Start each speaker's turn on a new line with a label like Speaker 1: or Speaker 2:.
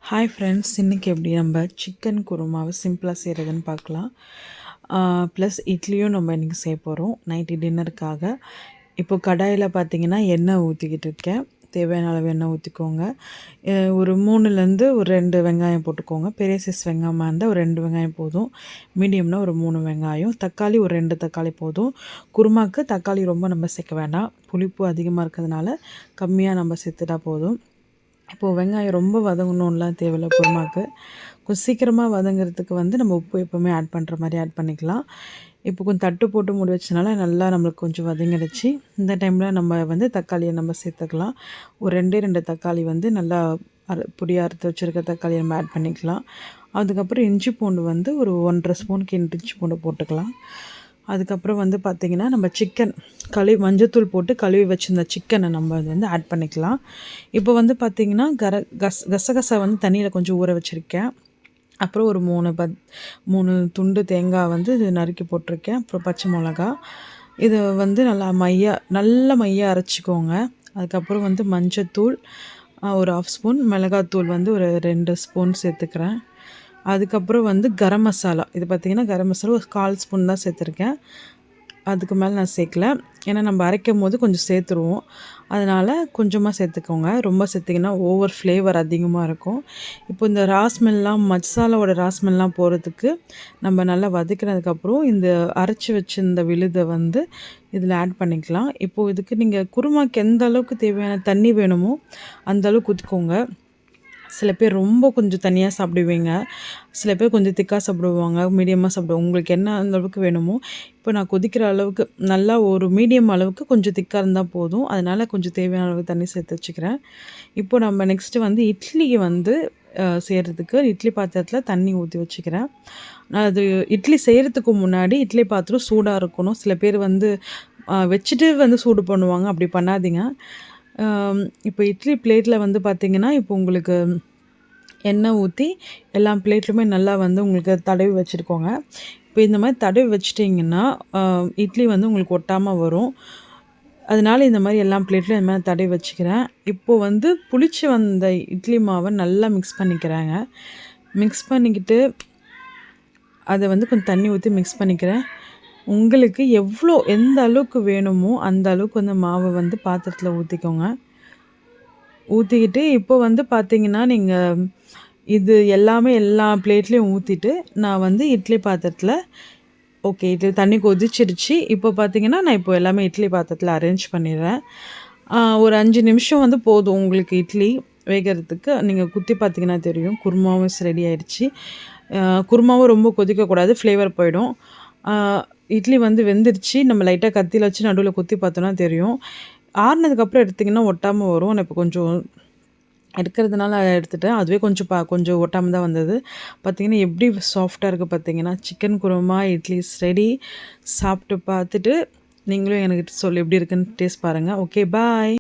Speaker 1: Hi friends, இன்றைக்கி எப்படி நம்ம சிக்கன் குருமாவை சிம்பிளாக செய்கிறதுன்னு பார்க்கலாம். ப்ளஸ் இட்லியும் நம்ம இன்றைக்கி செய்ய போகிறோம் நைட்டு டின்னருக்காக. இப்போ கடாயில் பார்த்திங்கன்னா எண்ணெய் ஊற்றிக்கிட்டு இருக்கேன். தேவையான அளவு எண்ணெய் ஊற்றிக்கோங்க. ஒரு 3லேருந்து ஒரு 2 வெங்காயம் போட்டுக்கோங்க. பெரிய சைஸ் வெங்காயமாக இருந்தால் ஒரு 2 வெங்காயம் போதும். மீடியம்னா ஒரு 3 வெங்காயம். தக்காளி ஒரு 2 தக்காளி போதும். குருமாவுக்கு தக்காளி ரொம்ப நம்ம சேர்க்க வேண்டாம். புளிப்பு அதிகமாக இருக்கிறதுனால கம்மியாக நம்ம சேர்த்துட்டா போதும். இப்போது வெங்காயம் ரொம்ப வதங்கணும்லாம் தேவையில்ல. குருமாவுக்கு கொஞ்சம் சீக்கிரமாக வதங்கிறதுக்கு நம்ம உப்பு எப்போவுமே ஆட் பண்ணுற மாதிரி ஆட் பண்ணிக்கலாம். இப்போ கொஞ்சம் தட்டு போட்டு மூடி வச்சனால நல்லா நம்மளுக்கு கொஞ்சம் வதங்கிடுச்சு. இந்த டைமில் நம்ம தக்காளியை நம்ம சேர்த்துக்கலாம். ஒரு 2 தக்காளி நல்லா பொடியாக அறுத்து வச்சுருக்க தக்காளியை நம்ம ஆட் பண்ணிக்கலாம். அதுக்கப்புறம் இஞ்சி பூண்டு ஒரு 1.5 ஸ்பூனுக்கு இஞ்சி பூண்டு போட்டுக்கலாம். அதுக்கப்புறம் பார்த்திங்கன்னா நம்ம சிக்கன் மஞ்சத்தூள் போட்டு கழுவி வச்சுருந்த சிக்கனை நம்ம ஆட் பண்ணிக்கலாம். இப்போ பார்த்திங்கன்னா கசகசா தண்ணியில் கொஞ்சம் ஊற வச்சுருக்கேன். அப்புறம் ஒரு 3 துண்டு தேங்காய் நறுக்கி போட்டிருக்கேன். அப்புறம் பச்சை மிளகா இதை நல்லா மையாக அரைச்சிக்கோங்க. அதுக்கப்புறம் மஞ்சத்தூள் ஒரு 1/2 ஸ்பூன், மிளகாத்தூள் ஒரு 2 ஸ்பூன் சேர்த்துக்கிறேன். அதுக்கப்புறம் கரம் மசாலா, இது பார்த்திங்கன்னா கரம் மசாலா ஒரு 1/4 ஸ்பூன் தான் சேர்த்துருக்கேன். அதுக்கு மேலே நான் சேர்க்கல. ஏன்னா நம்ம அரைக்கும் போது கொஞ்சம் சேர்த்துருவோம். அதனால் கொஞ்சமாக சேர்த்துக்கோங்க. ரொம்ப சேர்த்திங்கன்னா ஓவர் ஃப்ளேவர் அதிகமாக இருக்கும். இப்போ இந்த மசாலாவோட ராஸ்மெல்லாம் போகிறதுக்கு நம்ம நல்லா வதக்கினதுக்கப்புறம் இந்த அரைச்சி வச்சு இந்த விழுதை இதில் ஆட் பண்ணிக்கலாம். இப்போது இதுக்கு நீங்கள் குருமாக்கு எந்த அளவுக்கு தேவையான தண்ணி வேணுமோ அந்தளவுக்கு ஊற்றிக்கோங்க. சில பேர் ரொம்ப கொஞ்சம் தண்ணியாக சாப்பிடுவீங்க, சில பேர் கொஞ்சம் திக்காக சாப்பிடுவாங்க, மீடியமாக சாப்பிடுவாங்க. உங்களுக்கு என்ன அந்த அளவுக்கு வேணுமோ. இப்போ நான் கொதிக்கிற அளவுக்கு நல்லா ஒரு மீடியம் அளவுக்கு கொஞ்சம் திக்காக இருந்தால் போதும். அதனால் கொஞ்சம் தேவையான அளவுக்கு தண்ணி சேர்த்து வச்சுக்கிறேன். இப்போ நம்ம நெக்ஸ்ட்டு இட்லிக்கு செய்கிறதுக்கு இட்லி பாத்திரத்தில் தண்ணி ஊற்றி வச்சுக்கிறேன். நான் அது இட்லி செய்கிறதுக்கு முன்னாடி இட்லி பாத்திரம் சூடாக இருக்கணும். சில பேர் வச்சுட்டு சூடு பண்ணுவாங்க. அப்படி பண்ணாதீங்க. இப்போ இட்லி பிளேட்டில் பார்த்திங்கன்னா இப்போ உங்களுக்கு எண்ணெய் ஊற்றி எல்லா பிளேட்லுமே நல்லா உங்களுக்கு தடவி வச்சுருக்கோங்க. இப்போ இந்த மாதிரி தடவி வச்சிட்டிங்கன்னா இட்லி உங்களுக்கு ஒட்டாமல் வரும். அதனால் இந்த மாதிரி எல்லா பிளேட்லையும் இந்த மாதிரி தடவி வச்சுக்கிறேன். இப்போது புளிச்சு வந்த இட்லி மாவை நல்லா மிக்ஸ் பண்ணிக்கிறேங்க. மிக்ஸ் பண்ணிக்கிட்டு அதை கொஞ்சம் தண்ணி ஊற்றி மிக்ஸ் பண்ணிக்கிறேன். உங்களுக்கு எந்த அளவுக்கு வேணுமோ அந்த அளவுக்கு மாவை பாத்திரத்தில் ஊற்றிக்கோங்க. ஊற்றிக்கிட்டு இப்போ பார்த்திங்கன்னா நீங்கள் இது எல்லாமே எல்லா பிளேட்லேயும் ஊற்றிட்டு நான் இட்லி பாத்திரத்தில் ஓகே இட்லி தண்ணி கொதிச்சிடுச்சு. இப்போ பார்த்திங்கன்னா நான் இப்போ எல்லாமே இட்லி பாத்திரத்தில் அரேஞ்ச் பண்ணிடுறேன். ஒரு 5 நிமிஷம் போதும் உங்களுக்கு இட்லி வேகிறதுக்கு. நீங்கள் குத்தி பார்த்திங்கன்னா தெரியும் குருமாவும் ரெடி ஆகிடுச்சு. குருமாவும் ரொம்ப கொதிக்கக்கூடாது, ஃப்ளேவர் போயிடும். இட்லி வெந்துருச்சு. நம்ம லைட்டாக கத்தியில் வச்சு நடுவில் குத்தி பார்த்தோன்னா தெரியும். ஆறுனதுக்கப்புறம் எடுத்திங்கன்னா ஒட்டாமல் வரும். நான் இப்போ கொஞ்சம் எடுக்கிறதுனால எடுத்துட்டேன். அதுவே கொஞ்சம் ஒட்டாமல் தான் வந்தது. பார்த்திங்கன்னா எப்படி சாஃப்டாக இருக்குது பார்த்திங்கன்னா. Chicken kurma idli ready. சாப்பிட்டு பார்த்துட்டு நீங்களும் எனக்கு சொல்லி எப்படி இருக்குன்னு டேஸ்ட் பாருங்கள். ஓகே, பாய்.